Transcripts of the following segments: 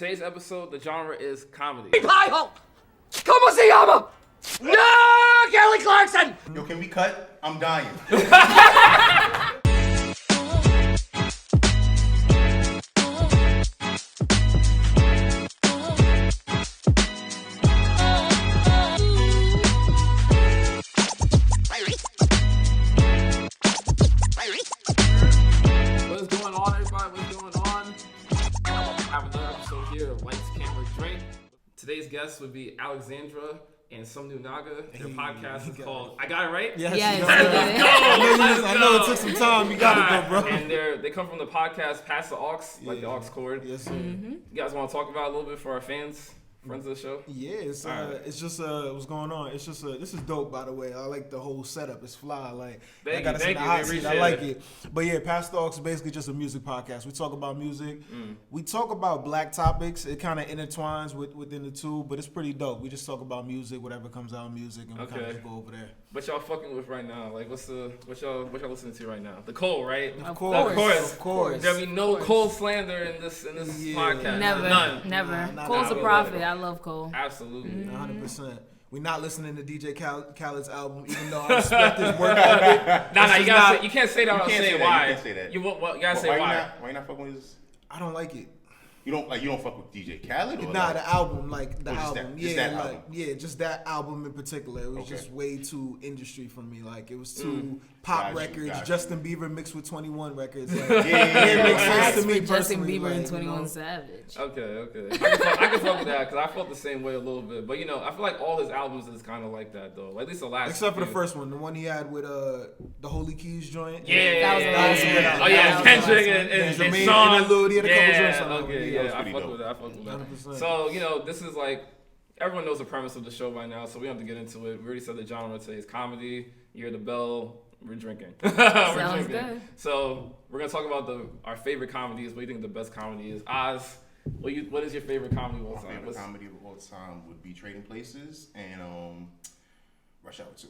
Today's episode, the genre is comedy. ¿Cómo se llama? No, Kelly Clarkson! Yo, can we cut? I'm dying. What's going on, everybody? What's going on? I have another episode here of Lights, Camera, Drink. Today's guest would be Alexandra and Some New Naga. Their podcast is called I Got It Right? Yes. I know it took some time. You got it though, bro. And they come from the podcast Pass The Aux, like the aux cord. Yes, sir. You guys want to talk about it a little bit for our fans, friends of the show? Yeah, it's just what's going on. It's just this is dope, by the way. I like the whole setup. It's fly. Like Thank I gotta say you. the hot seat. I like it. But yeah, Pass The Aux is basically just a music podcast. We talk about music. We talk about black topics. It kind of intertwines within the two, but it's pretty dope. We just talk about music, whatever comes out in music, and we kind of just go over there. What y'all fucking with right now? Like, what y'all listening to right now? The Cole, right? Of course. There'll be no Cole slander in this podcast. Never. Cole's a prophet. I love Cole. Absolutely. 100%. We're not listening to DJ Khaled's album, even though I respect his work ethic. You can't say that. You can't say that. Why. You can't say that. You gotta say why. Why you not fucking with this? I don't like it. You don't fuck with DJ Khaled? Or Nah, the album, like the album. Just that album. Just that album in particular. It was just way too industry for me. Like it was too pop records, Justin Bieber mixed with 21 records. Like, it makes sense to me Justin personally. Bieber and like, 21 Savage. Okay. I can fuck with that because I felt the same way a little bit. But I feel like all his albums is kind of like that though. At least the last. Except for the first one, the one he had with the Holy Keys joint. Yeah. was a good album. Oh yeah, Kendrick and Jermaine Sean. Interlude. He had a couple joints on Okay, it. yeah, I fuck with that. 100%. So this is like everyone knows the premise of the show by now, so we don't have to get into it. We already said the genre today is comedy. You hear the bell. We're drinking. Sounds good. So we're gonna talk about our favorite comedies. What do you think the best comedy is? Oz, what is your favorite comedy of all time? My favorite comedy of all time would be Trading Places and Rush Hour 2.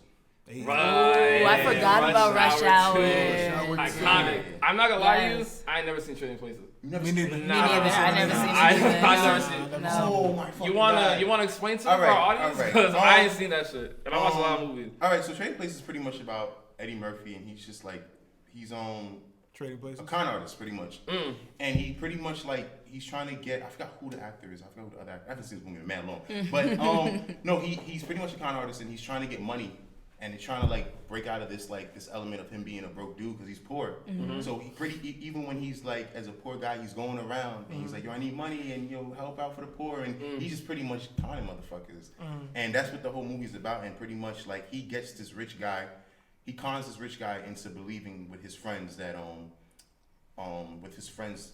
Right. Ooh, I forgot about Rush Hour. Iconic. I'm not gonna lie to you. I ain't never seen Trading Places. Me neither. Me neither. I never seen it. I've never seen it. No. Oh my fucking You wanna explain to our audience? Because I ain't seen that shit, and I watch a lot of movies. All right, so Trading Places is pretty much about Eddie Murphy, and he's just like he's Trading Places. a con artist pretty much, and he pretty much like he's trying to get. I forgot who the actor is. I forgot who the other actor. I haven't seen this movie in mad long, but no, he's pretty much a con artist, and he's trying to get money. And he's trying to like break out of this element of him being a broke dude because he's poor. So even when he's like as a poor guy, he's going around and he's like, yo, I need money and help out for the poor, and he's just pretty much conning motherfuckers. And that's what the whole movie's about. And pretty much like he gets this rich guy, he cons this rich guy into believing with his friends that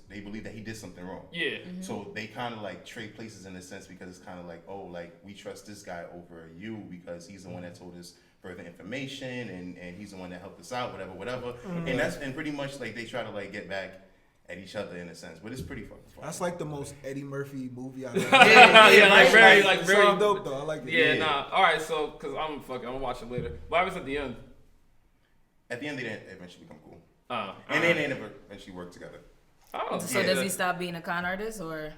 they believe that he did something wrong. Yeah. So they kind of like trade places in a sense because it's kind of like, oh, like we trust this guy over you because he's the one that told us further information and he's the one that helped us out, whatever. And pretty much like they try to like get back at each other in a sense, but it's pretty fucking fun. That's like the most Eddie Murphy movie I've ever very It's all dope though. I like it. Yeah, nah. All right, so because I'm gonna watch it later. What happens at the end? At the end, they eventually become cool. And they never eventually work together. Oh, So does he stop being a con artist or?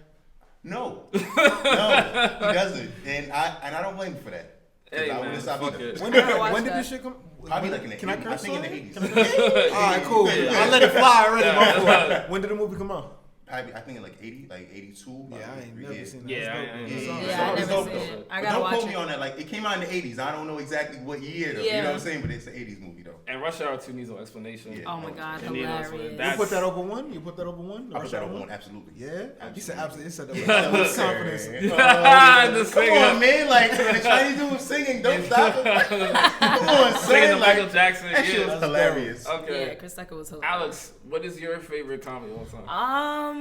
No, he doesn't, and I don't blame him for that. Hey, I man, wouldn't stop either. When did this shit come? Probably like in the 80s. Can I curse I think in the on 80s. it? All right, cool. I let it fly already. When did the movie come out? I think in like 80, like 82. Yeah, I ain't never seen that. Yeah, I never seen it. I gotta Don't watch quote me it. on that. Like it came out in the 80s. I don't know exactly what year though. You know what I'm saying? But it's an 80s movie though. And Rush Hour 2 needs no explanation. Yeah. Oh my God, And, hilarious. You put that over one? You put that over one? I put that over one, absolutely. Yeah? He said absolutely. He said that Absolutely. with confidence. Come on, man. Like, when the Chinese dude was singing, don't stop it. Come on, Singing son. the Like, Michael Jackson. that shit was hilarious. Okay. Yeah, Chris Tucker was hilarious. Alex, what is your favorite comedy of all time?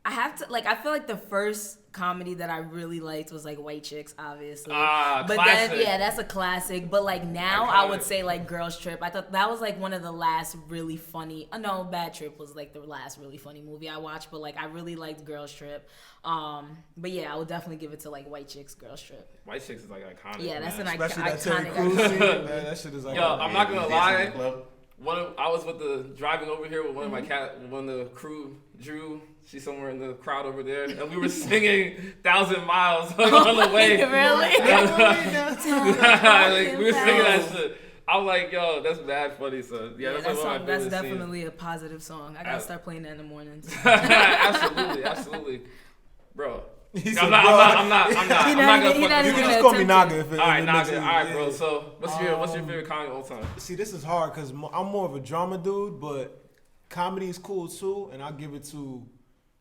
I have to I feel like the first comedy that I really liked was like White Chicks, obviously. But classic. Then that's a classic. But like now, Iconic. I would say like Girls Trip. I thought that was like one of the last really funny. No, Bad Trip was like the last really funny movie I watched. But like I really liked Girls Trip. But yeah, I would definitely give it to like White Chicks, Girls Trip. White Chicks is like iconic. Yeah, that's man. an Especially that Terry iconic. Crews scene, man. That shit is like. Yo, I'm not gonna lie. Club. I was with driving over here with one of the crew, Drew, She's somewhere in the crowd over there, and we were singing 1,000 Miles on the way. Really? Like, we were singing that shit. I'm like, yo, that's mad funny, son. Yeah, that's like one of my favorite definitely scenes. a positive song. I gotta start playing that in the mornings. Absolutely. Bro. I'm not gonna fuck You can just call me Naga if it All right, if it makes Naga. it- All right, yeah. bro. So, what's your favorite comedy of all time? See, this is hard because I'm more of a drama dude, but comedy is cool too, and I'll give it to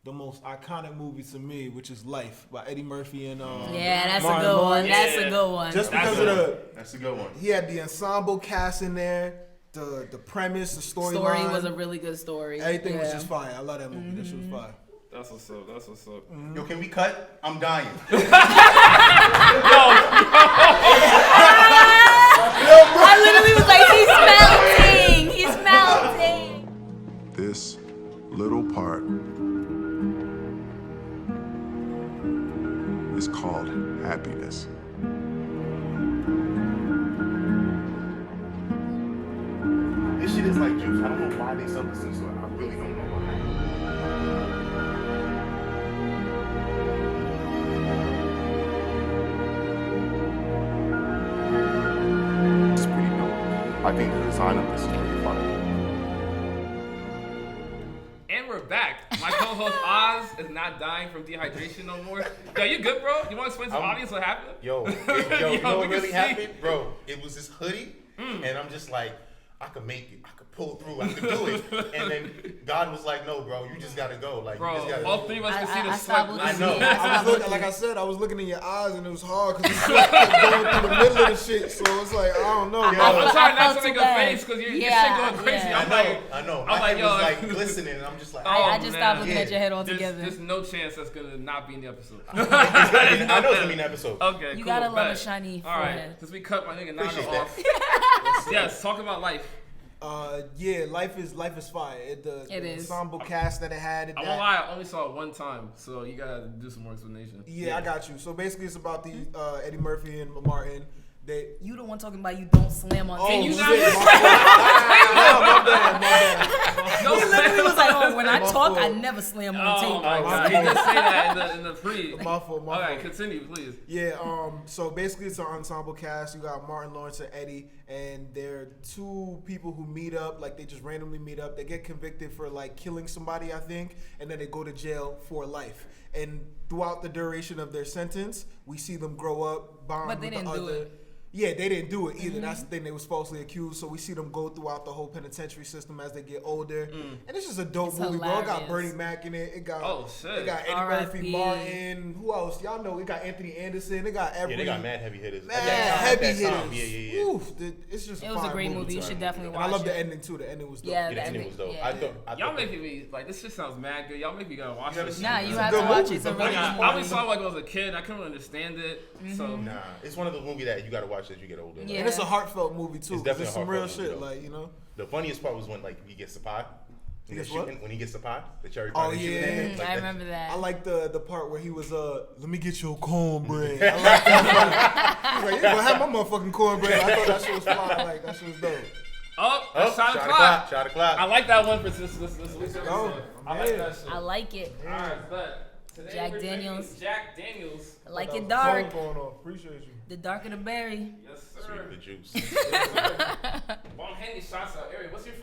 the most iconic movie to me, which is Life by Eddie Murphy and Yeah, that's Martin a good one. Lawrence. That's a good one. Just because of That's a good one. he had the ensemble cast in there, the premise, the story storyline. was a really good story. Everything was Yeah. just fire. I love that movie. That shit was fire. That's what's up. Yo, can we cut? I'm dying. I literally was like, he's melting. This little part is called happiness. This shit is like juice. I don't know why they sell this in the store. I really don't know why. It's pretty dope. I think the design of this is pretty fun. And we're back. My co-host Oz is not dying from dehydration no more. Yo, you good, bro? You want to explain to the audience what happened? Yo, you know what really happened? Bro, it was this hoodie, and I'm just like, I could make it. I could pull through. I could do it. And then God was like, no, bro, you just got to go. Like, you just Bro, gotta all three of us can see the I sweat. stopped looking. I know. I was looking, like I said, I was looking in your eyes and it was hard because the sweat kept going through the middle of the shit. So it's like, I don't know. I'm Yo. trying I not felt to make too a bad. face because your shit Yeah, going crazy. yeah. I know. I'm My like, head yo. was like glistening, and I'm just like, I just stopped looking Yeah. at your head altogether. There's no chance that's gonna not be in the episode. I know it's gonna be an episode. Okay, You cool, gotta love a bet. shiny All right, forehead. since we cut my nigga Nana Appreciate off. Yes, talk about Life. Yeah, life is fire. The is. ensemble cast that it had. I won't lie, I only saw it one time, so you gotta do some more explanation. Yeah, I got you. So basically, it's about the Eddie Murphy and Martin. They You the one talking about you don't slam on tape. you shit, not- my bad. No, He literally was like, oh, when I My talk, I fault. never slam on Oh tape. my god, he did say that in the pre. My fault. All right, continue, please. Yeah, so basically it's an ensemble cast. You got Martin Lawrence and Eddie, and they're two people who meet up, like they just randomly meet up. They get convicted for like killing somebody, I think, and then they go to jail for life. And throughout the duration of their sentence, we see them grow up, bond But they with didn't the do other. it. Yeah, they didn't do it either. That's the thing. They was falsely accused. So we see them go throughout the whole penitentiary system as they get older. And it's just a dope It's movie, bro. It got hilarious. Bernie Mac in it. It got Oh, shit. It got Eddie R.I.P. Murphy, Martin. Who else? Y'all know it got Anthony Anderson. It got every Yeah, they got mad heavy hitters. mad At that heavy time, hitters. Yeah. Oof, it's just It was a fire great movie. You too. should definitely And watch I love it. the ending too. The ending was dope. Yeah, Yeah, the ending was dope. yeah. I thought Y'all making me like this shit sounds mad good. Y'all make me gotta watch this. Nah, you It's a have to good watch movie, it. It's a but really I good only movie. saw it like when I was a kid. I couldn't understand it. So Nah, it's one of the movies that you gotta watch as you get older. Like, Yeah. And it's a heartfelt movie too. It's 'cause definitely it's a some real heartfelt movie, shit, though. like, you know. The funniest part was when like he gets the pie. He gets what? When he gets the pie, the cherry Oh, pie. they shoot yeah. at him, like I that- remember that. I like the part where he was let me get your cornbread. I like that part. He was like, you gonna have my motherfucking cornbread. I thought that shit was fire. Like that shit was dope. oh, Oh, shot o'clock. Shot o'clock. I like that one for this week's episode. Oh, I like yeah. that shit. I like it. All right, but today Jack we're drinking Daniels. Jack Daniels. I like That it was dark. phone going off. Appreciate you. The darker the berry. Yes, Sweet sir. the juice. Well, I'm handing shots out. Ariel, what's your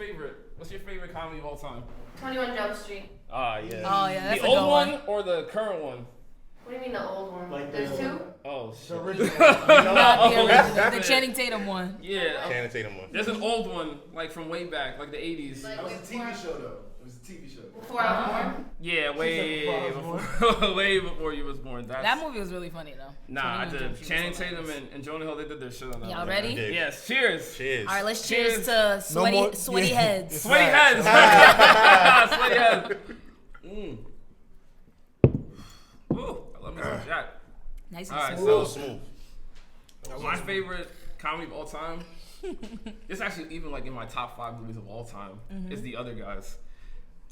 favorite comedy of all time? 21 Jump Street. Ah, yeah. Oh yeah, that's The a old good one one. or the current one? What do you mean the old one? Like There's the- two? Oh, shit. Not the original. The Channing Tatum one. Yeah. Channing Tatum one. There's an old one, like from way back, like the 80s. Like That was a before, TV show though. It was a TV show. before I was born? Yeah, way before I was before, way before you was born. That movie was really funny though. Nah, I 21 Jump did. Street Channing was Tatum hilarious. and Jonah Hill, they did their shit on that. Y'all one. ready? Yeah. Yes. Cheers. Cheers. All right, let's Cheers. cheers to sweaty, more- sweaty yeah. heads. Sweaty heads. Sweaty heads. Ooh, I love me some Jack. Nice and All right, smooth. So so smooth. my favorite comedy of all time. It's actually even like in my top 5 movies of all time. Is The Other Guys.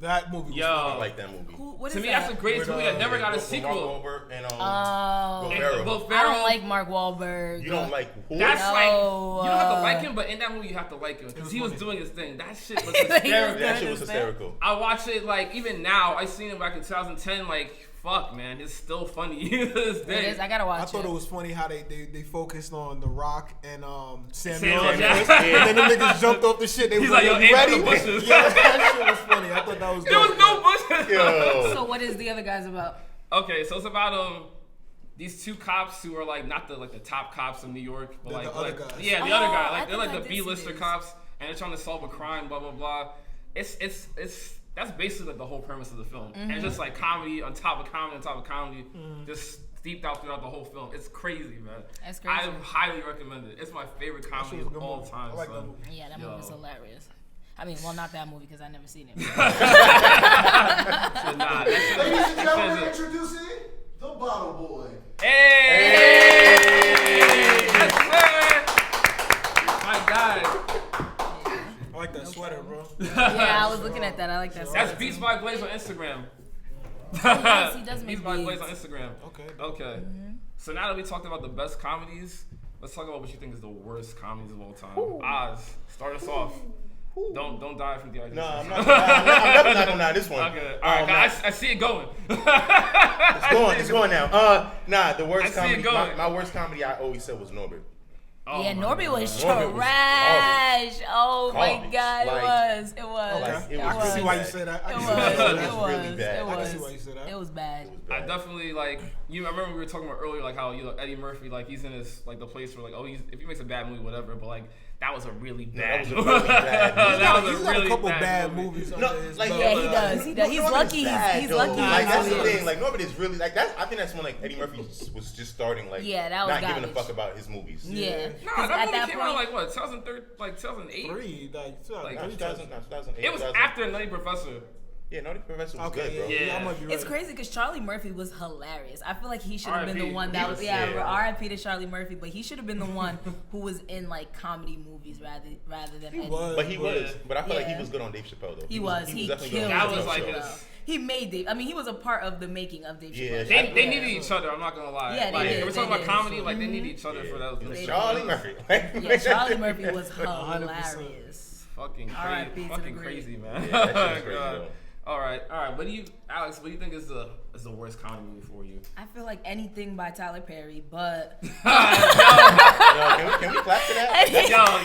That movie was Yo. I like that movie. What To is me, that? that's the greatest movie that never got a Mark sequel. Wahlberg and Oh. Will Ferrell. Will I Ferrell. don't like Mark Wahlberg. You don't like who? That's No, like you don't have to like him, but in that movie you have to like him because he was doing his thing. That shit was hysterical. That shit was hysterical. I watch it like even now. I seen him back in 2010. Like fuck, man, it's still funny to this It day. is. I gotta watch I thought it was funny how they focused on The Rock and Samuel Samuel Jackson. Jackson. And then the niggas jumped off the shit. They He's was like, like, yo, yo, you aim for ready? the bushes. Yeah, that shit was funny. I thought that was There was dope. no bushes. Yo. So what is the other guys about? Okay, so it's about these two cops who are like not the top cops in New York, but They're like, the other like guys. yeah, the Oh, other guy. I Like they're think like I the did see B-lister this. cops, and they're trying to solve a crime. Blah blah blah. It's that's basically like the whole premise of the film, and it's just like comedy on top of comedy on top of comedy, just steeped out throughout the whole film. It's crazy, man. That's crazy. I highly recommend it. It's my favorite comedy was a of good all movie. time. I like that son. movie. Yeah, that Yo. movie's hilarious. I mean, well, not that movie because I never seen it. But nah, Ladies and that gentlemen, shit is- introducing the Bottle Boy. Hey! Yes, sir! My God. I like that sweater, bro. Yeah, I was looking at that. I like that. That's song. Beats by Blaze on Instagram. Yes, he does make Beats by Blaze beats. on Instagram. Okay. So now that we talked about the best comedies, let's talk about what you think is the worst comedies of all time. Oz, start us off. Don't die from the idea. No, I'm never not gonna this one. Okay. All right. I see it going. It's going now. Nah, the worst I see it comedy. going. My worst comedy I always said was Norbert. Oh Yeah, my Norbit God. was Norbit was trash. Oh my Garbage. God, Like- it was. It was. Like, it I was can see why you bad. say that. I It can was. see why you say It that. It was really was. bad. It I can was. see why you say that. It was bad. It was I bad. definitely like you. I remember we were talking about earlier, like how Eddie Murphy, like he's in this like the place where like if he makes a bad movie, whatever. But like that was a really bad. that was a really bad movie. That was He's a got really a couple bad bad movie. movies No, under his like, belt. Yeah, he does. He does. He's Norbit lucky. is bad, He's though. lucky. Like that's he the is. thing. Like Norbit is really like that. I think that's when like Eddie Murphy was just starting like Yeah, that was not giving a garbage. fuck about his movies. Yeah. Nah, 'Cause that at movie that came out point, like what 2003, like 2008. Not 2008. It was after Nutty Professor. Yeah, Nutty Professor was Okay, good, bro. Yeah. I might be right. It's crazy because Charlie Murphy was hilarious. I feel like he should have been the R.I.P. one He that was- was yeah. R.I.P. to Charlie Murphy, but he should have been the one who was in like comedy movies rather than Eddie. was. But he was. But I feel like he Yeah. was good on Dave Chappelle though. He was. He definitely killed good on That Dave was like Chappelle. his. He made Dave. I mean, he was a part of the making of Dave Yeah, Chappelle. They needed each other. I'm not gonna lie. Yeah, they like, did, We're they talking about did. comedy. Like they need each other for It was that. Charlie Murphy. Yeah, Charlie Murphy was 100%. hilarious. Fucking R.I.P. crazy. to the Fucking great. crazy, man. Yeah, that shit was crazy, God. though. All right. Alex, what do you think is the worst comedy movie for you? I feel like anything by Tyler Perry, but Yo, can we clap to that? any Tyler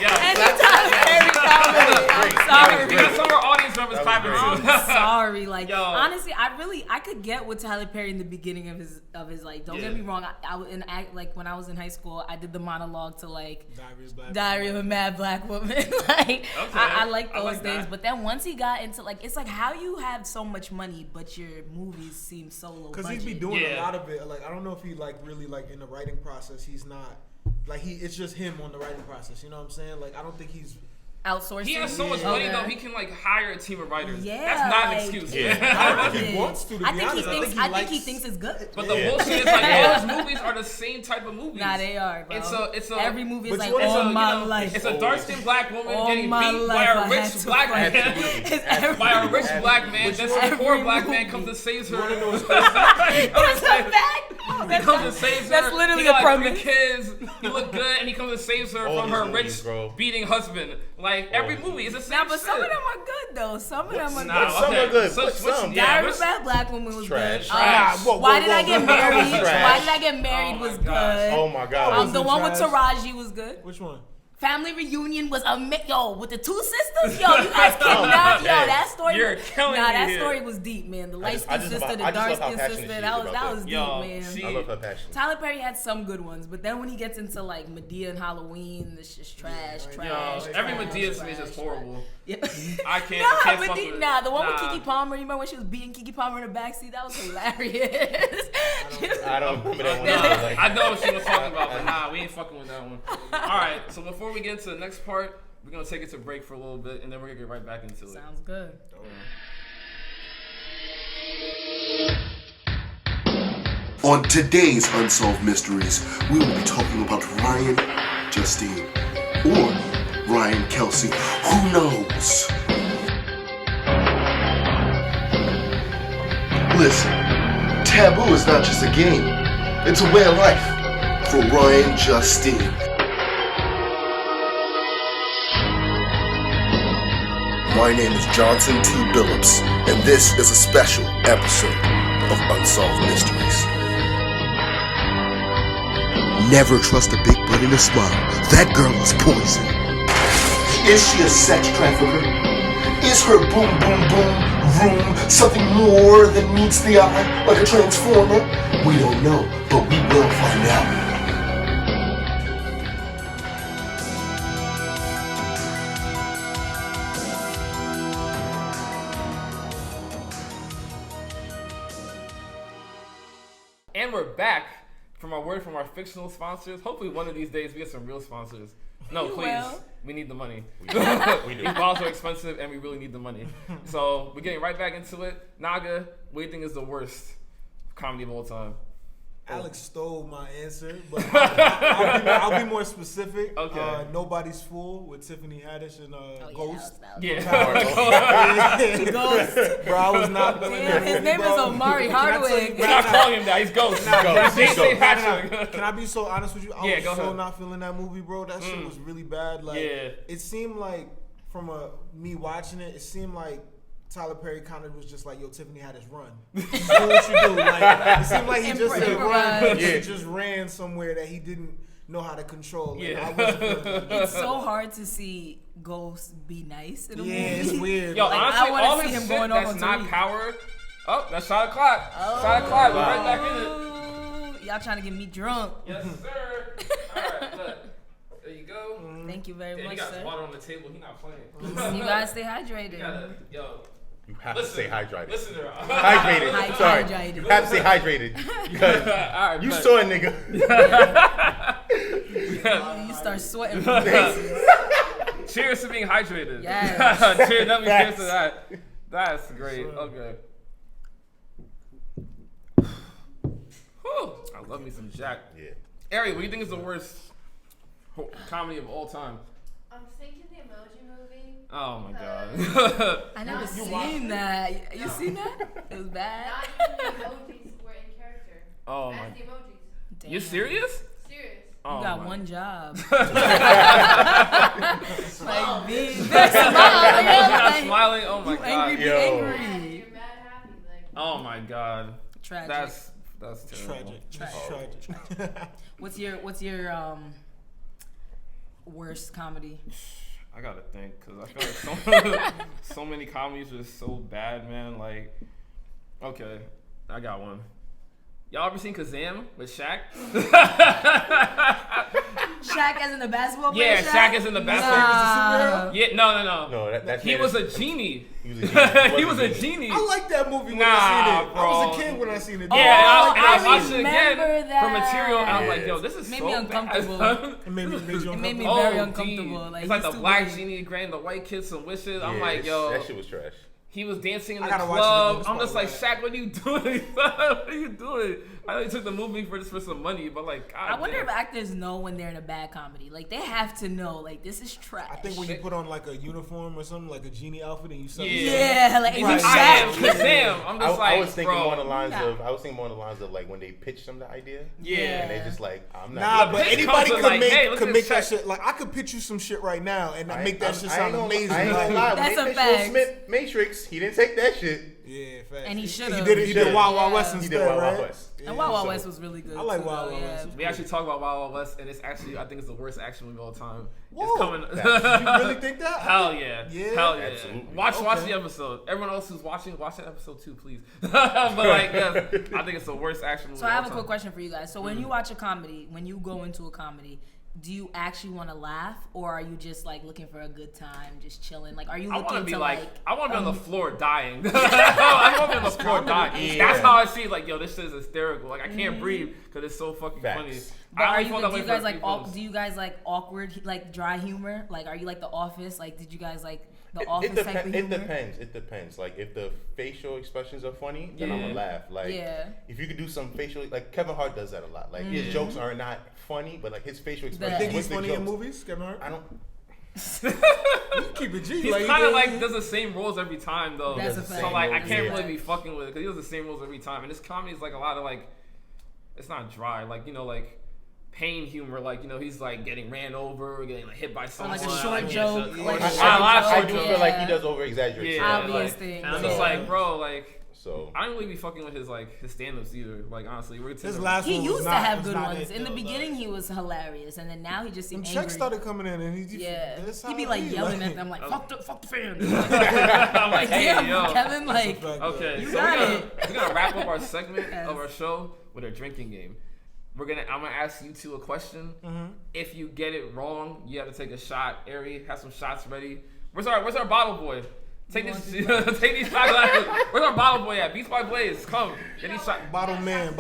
Perry comedy. I'm sorry. We got some of our audience members That was clapping great. too. I'm sorry. Like Yo. honestly, I could get with Tyler Perry in the beginning of his like. Don't get Yeah. me wrong. I was like when I was in high school, I did the monologue to like Diary Diary of a Mad Black Woman. Like I like I those like things. that. But then once he got into like, it's like how you have so much money, but your movies seem so low Because budget. he's be doing Yeah. a lot of it. Like I don't know if he like really like in the writing process. He's not like it's just him on the writing process. You know what I'm saying? Like I don't think he's. Outsourcing. He has so much Yeah. money Okay. though. He can like hire a team of writers. Yeah, That's not an like- excuse. Yeah. I think he wants to. I be think honest. he thinks. I think he likes- thinks it's good. But the Yeah. bullshit is like all his movies are the same type of movies. Nah, they are, bro. It's a Every movie is But like you wanna- all it's a, my you know, life. It's a dark-skinned black woman All getting my beat life by I a had rich to black fight. man. It's every By a rich movie. black man. That's a every poor black man movie. comes to save her. wanna know what's That's a fact. He comes and saves her. That's literally he got the like premise. 3 kids. He look good, and he comes and saves her All from these her movies, rich bro. beating husband. Like every these movie is the same Nah, but shit. some of them are good though. Some of them are Nah, good. Some are good, but which- some- yeah, Diary which- of a Mad Black Woman was Trash. good. Trash. Why Did I Get Married? Trash. Why Did I Get Married Oh my was gosh. good. Oh my god. The one with trash. Taraji was good. Which one? Family Reunion was yo with the 2 sisters. Yo, you guys cannot. Yo, that story. You're killing Nah, me that here. story was deep, man. The light I skinned just sister, love- the I just dark love how skinned passionate sister. she is That about was that. deep, Yo, man. she- I love her passion. Tyler Perry had some good ones, but then when he gets into like Medea and Halloween, it's just trash, Yo, trash. every trash, Medea to me is trash, just horrible. Yeah. I can't Nah, fuck with it. nah, the one with Nah. Keke Palmer. You remember when she was beating Keke Palmer in the backseat? That was hilarious. I don't remember that one. Nah, Like, I know what she was talking about, but nah, we ain't fucking with that one. All right, so before we get into the next part, we're gonna take it to break for a little bit, and then we're gonna get right back into it. Sounds good. On today's Unsolved Mysteries, we will be talking about Ryan Justine or Ryan Kelsey. Who knows? Listen, taboo is not just a game, it's a way of life. For Ryan Justine. My name is Johnson T. Billups, and this is a special episode of Unsolved Mysteries. Never trust a big butt and a smile. That girl is poison. Is she a sex trafficker? Is her boom boom boom room something more than meets the eye, like a transformer? We don't know, but we will find out. And we're back from our word from our fictional sponsors. Hopefully one of these days we get some real sponsors. No, please. Will. We need the money. We do. These balls are expensive and we really need the money. So we're getting right back into it. Naga, what do you think is the worst comedy of all time? Alex stole my answer, but I'll be more specific. Okay. Nobody's Fool with Tiffany Haddish and Ghost. Yeah. Ghost. Bro, I was not feeling Damn, that his movie, name bro. is Omari Hardwick. We're not calling him that. He's Ghost. Can I be so honest with you? I was go so ahead. not feeling that movie, bro. That shit was really bad. Like, it seemed like from me watching it, it seemed like Tyler Perry kind of was just like, yo, Tiffany Haddish run. Just do what you do. Like, it seemed like he just said run. He just ran somewhere that he didn't know how to control. Like, I wasn't feeling that. It's so hard to see Ghost be nice in a movie. It's weird. Yo, Like, honestly, I wanna all see his him shit going off that's on not Tariq. power. Oh, that's shot o'clock. Shot o'clock. We're right back in it. Y'all trying to get me drunk. Yes, sir. All right, look. There you go. Thank you very Damn, he much, got sir. water on the table. He not playing. You guys stay hydrated. Yo. You have to say hydrated. Listen to her. Hydrated. Sorry. Hydrated. You have to say hydrated. Because All right, you bet. saw a nigga. You start sweating. Cheers to being hydrated. Yes. Cheers, definitely cheers Facts. to that. That's great. Okay. Whew. I love me some Jack. Yeah. Ari, what do you think is the worst comedy of all time? I'm thinking the Emoji Movie. Oh my god. I never You seen that. You seen that? It was bad. Not even the emojis were in character. Oh As my. the emojis. Damn. You serious? Serious. Oh You got my. one job. Smile. Like, be smile. You're not smiling. Oh my god. Angry, be Yo. angry. You're mad happy. Like, Oh my god. Tragic. That's terrible. Tragic. What's your worst comedy? I gotta think, cause I feel like so many comedies are so bad, man. Like, okay, I got one. Y'all ever seen Kazam with Shaq? Shaq as in the basketball player? Yeah, Shaq is in the basketball. Nah. Yeah, no. No, that's He was a genie. He was a genie. He was a genie. I like that movie when Nah, I seen it. bro. I was a kid when I seen it. Yeah, and I I watched it again remember for that. material, and I'm like, Yeah. yo, this is Made so me bad. uncomfortable. It made me It made me Oh, very dude. uncomfortable. Like, It's like he's the too black big. genie granting the white kids some wishes. I'm Yeah, like, yo, that shit was trash. he was dancing in the I gotta watch it club. again. I'm just like, It's Shaq, what are you doing? What are you doing? I know you took the movie for some money, but like, God I wonder damn. if actors know when they're in a bad comedy. Like, they have to know. Like, this is trash. I think when you put on like a uniform or something, like a genie outfit, and you suck. Yeah, like, He's if you like, I am Shaq. Kazam. I'm just like, I was thinking bro. more on the lines Nah. of. I was thinking more on the lines of like when they pitched them the idea. Yeah. And they just like, I'm not. Nah, doing but that. Pitch anybody comes could like, make hey, look at make this that Shaq. shit. Like, I could pitch you some shit right now, and make that shit I sound ain't gonna- amazing. I ain't Like, gonna lie. When That's they a pitched fact. Will Smith Matrix, he didn't take that shit. yeah, facts. And he should've. He did it. He did Wild Wild West Yeah. He instead, did Wild right? Wild West. And Wild Wild So- West was really good. I like too, Wild though, Wild yeah. West. We actually talk about Wild Wild West, and it's actually, I think it's the worst action movie of all time. Whoa. It's coming. You really think that? Hell yeah. Yeah? Hell yeah. Absolutely. Watch Okay. the episode. Everyone else who's watching, watch that episode too, please. But like, yes, I think it's the worst action movie So I have of a all quick question for you guys. So when you watch a comedy, when you go into a comedy, do you actually want to laugh, or are you just like looking for a good time, just chilling? Like, are you I looking want to be to like, I want to be on the floor dying. I want to be on the floor dying. Yeah. That's how I see. Like, yo, this shit is hysterical. Like, I can't breathe because it's so fucking Facts. funny. But I are only you? felt that Do way you for a guys like? few films. Do you guys like awkward, like dry humor? Like, are you like The Office? Like, did you guys like The Office It, type of humor? it depends. It depends. Like if the facial expressions are funny, then I'm Yeah. gonna laugh. Like Yeah. if you could do some facial, like Kevin Hart does that a lot. Like his jokes are not funny, but like his facial I expressions. think he's with the funny in jokes, movies. Kevin Hart. I don't. Keep it G. He's like, kind of like does the same roles every time though. That's a fact. So like I That's can't a really fact. be fucking with it because he does the same roles every time. And this comedy is like a lot of like, it's not dry. Like like pain humor. Like he's like getting ran over, or getting like hit by someone. like a short joke. Like a a short lot of I short do jokes. feel like he does over exaggerate. Yeah, Obvious like, thing. and I'm just like, bro, like. So I don't really be fucking with his stand-ups either. Like honestly, we're His last He one was used to not- have was good not ones. it, In the though, beginning, like- he was hilarious, and then now he just When seems checks angry. started coming in, and Yeah, that's how he'd be it like be, yelling at them, like fuck the fans. I'm Like hey, damn, yo. Kevin, like Okay, You so got we're gonna wrap up our segment Yes. of our show with a drinking game. I'm gonna ask you two a question. If you get it wrong, you have to take a shot. Ari, have some shots ready. Where's our bottle boy? Take these shot glasses. Where's our bottle boy at? Beats by Blaze, come. Get these shot. Bottle man.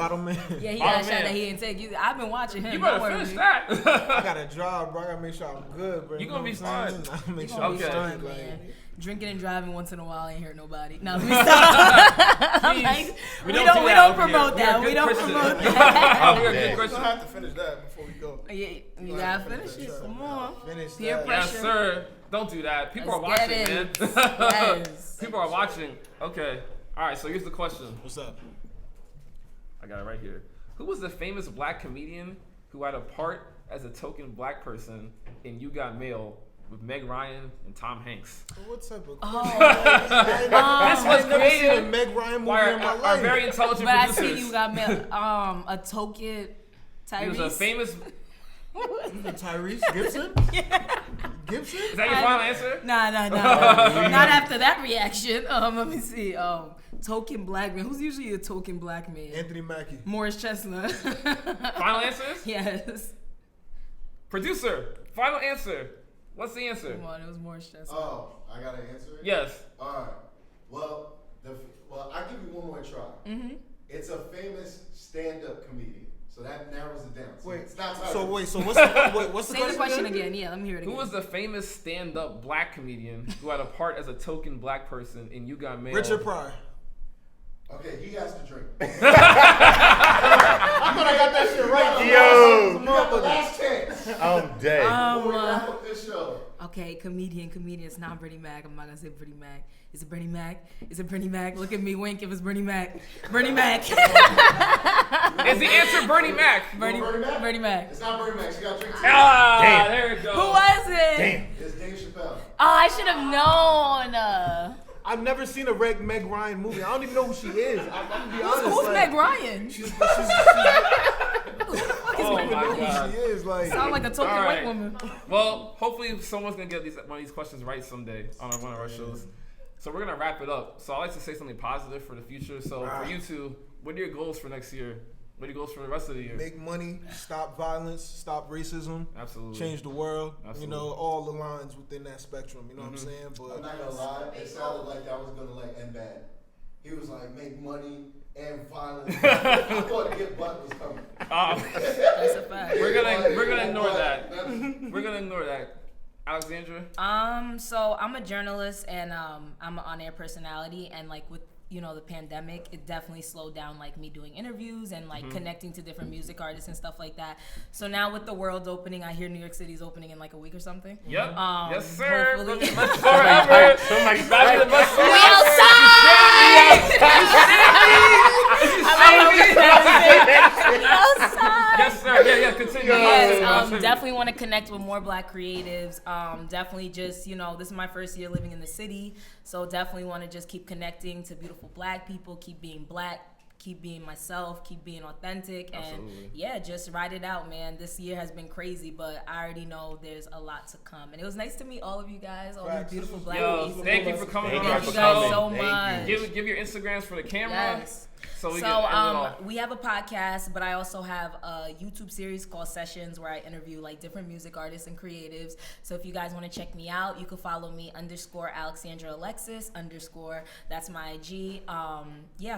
Yeah, he Oh, got a shot man. that he didn't take. I've been watching him. You better Don't finish worry. that. I got a job, bro. I gotta make sure I'm good, bro. You gonna know be what I'm saying? fine. I make sure Gonna I'm be Okay. fine, straight. man. Like, Drinking and driving once in a while ain't hurt nobody. No, let me stop. I'm like, we don't don't do that over promote here. that. We're We good don't Christians. promote that. We're a good damn. we Christian. don't have to finish that before we go. Yeah, you gotta finish it. Come on. Finish Peer that. pressure. Yes, sir. Don't do that. People are Let's watching, get man. it. Yes. People are watching. Okay. All right. So here's the question. What's up? I got it right here. Who was the famous black comedian who had a part as a token black person in You Got Mail with Meg Ryan and Tom Hanks? What type of? This was I've never seen a created Meg Ryan movie by in my our life. very intelligent But I producers. see you got mail. A token. Tyrese. He was a famous. Tyrese Gibson. Gibson. Is that your final answer? Nah. Not after that reaction. Let me see. Token black man. Who's usually a token black man? Anthony Mackie. Morris Chestnut. Final answers? Yes. Producer, final answer. What's the answer? Come on, it was Morris Chestnut. Oh, I gotta answer it? Yes. Alright. Well, I'll give you one more try. Mm-hmm. It's a famous stand-up comedian. So that narrows it down. So Wait. it's not So Tyrese. wait. So what's the Say the question again. Yeah, let me hear it again. Who was the famous stand-up black comedian who had a part as a token black person in You Got Mail? Richard Pryor. Okay, he has to drink. I thought I got that shit right. Yo. You got the last chance. I'm dead. Before we wrap up this show. Okay, comedian. It's not Bernie Mac. I'm not gonna say Bernie Mac. Is it Bernie Mac? Is it Bernie Mac? Look at me, wink if it's Bernie Mac. Bernie Mac. Is the answer Bernie Mac? Bernie Mac? Bernie Mac. It's not Bernie Mac. You gotta drink too. Ah, Damn. there we go. Who was it? Damn. It's Dave Chappelle. Oh, I should have known. I've never seen a Meg Ryan movie. I don't even know who she is. I'm gonna be honest. Who's like, Meg Ryan? Oh my who god. she is. Like, Sound like a token All right. white woman. Well, hopefully someone's gonna get one of these questions right someday on one of our shows. So we're gonna wrap it up. So I like to say something positive for the future. So for you two, what are your goals for next year? What are your goals for the rest of the year? make money, stop violence, stop racism, Absolutely. change the world. Absolutely. You know, all the lines within that spectrum. You know what I'm saying? I'm But not gonna lie, it sounded like that was gonna end bad. He was like, make money and violence. I thought Get Butt was coming. That's a fact. We're gonna ignore that. We're gonna ignore that. Alexandra? So I'm a journalist and I'm an on-air personality, and like with the pandemic, it definitely slowed down like me doing interviews and like connecting to different music artists and stuff like that. So now with the world opening, I hear New York City's opening in like a week or something. Yep. Yes, sir. hopefully- Forever. Somebody's Back to the bus. We outside! Yes, sir. Yeah. Continue. Yes, definitely want to connect with more black creatives. Definitely just, this is my first year living in the city. So definitely want to just keep connecting to beautiful black people, keep being black, keep being myself, keep being authentic. And Absolutely. just ride it out, man. This year has been crazy, but I already know there's a lot to come. And it was nice to meet all of you guys, all Facts. you beautiful black Yo, people. thank you for coming Thank on you our Thank you for guys coming. so Thank you. much. Give your Instagrams for the camera. Yes. So we So can end it off. we have a podcast, but I also have a YouTube series called Sessions where I interview like different music artists and creatives. So if you guys want to check me out, you can follow me _Alexandra Alexis _ that's my IG.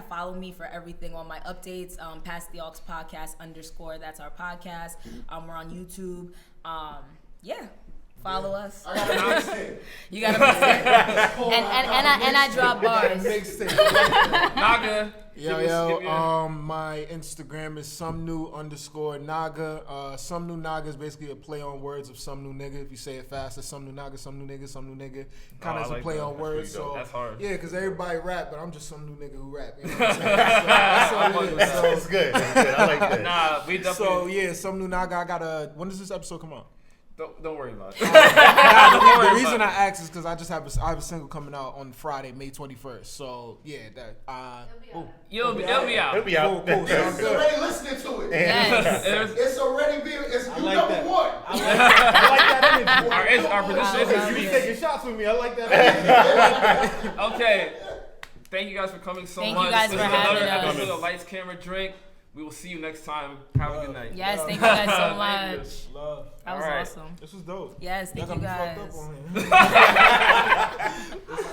Follow me for everything on my updates. Pass The Aux podcast _ that's our podcast. We're on YouTube. Follow us. I got a mixtape. You got a mixtape. and I drop bars. Naga. Yo, my Instagram is somenew_Naga. Some new Naga is basically a play on words of some new nigga. If you say it fast, it's some new Naga, some new nigga, some new nigga. Kind of as a play on words. So that's hard. Yeah, because everybody rap, but I'm just some new nigga who rap. You know what I'm saying? So that's all it is. That's good. That's good. I like that. Nah, we definitely. So yeah, some new Naga. I got a. When does this episode come out? Don't worry about it. The reason I asked is because I have a single coming out on Friday, May 21st. So yeah, that It'll be out. It'll be out. Cool. Sounds It's good. already listening to it. Yes. It's already being. It's you like number that. one. I like that energy. Our producer You is taking shots with me. I like that energy. okay. Thank you guys for coming so Thank much. you guys This for is another having us. episode of Lights, Camera, Drink. We will see you next time. Have a good night. Yes, thank you guys so Thank you. much. Love. That was All right. awesome. This was dope. Yes, thank Y'all you got me fucked guys. up on here.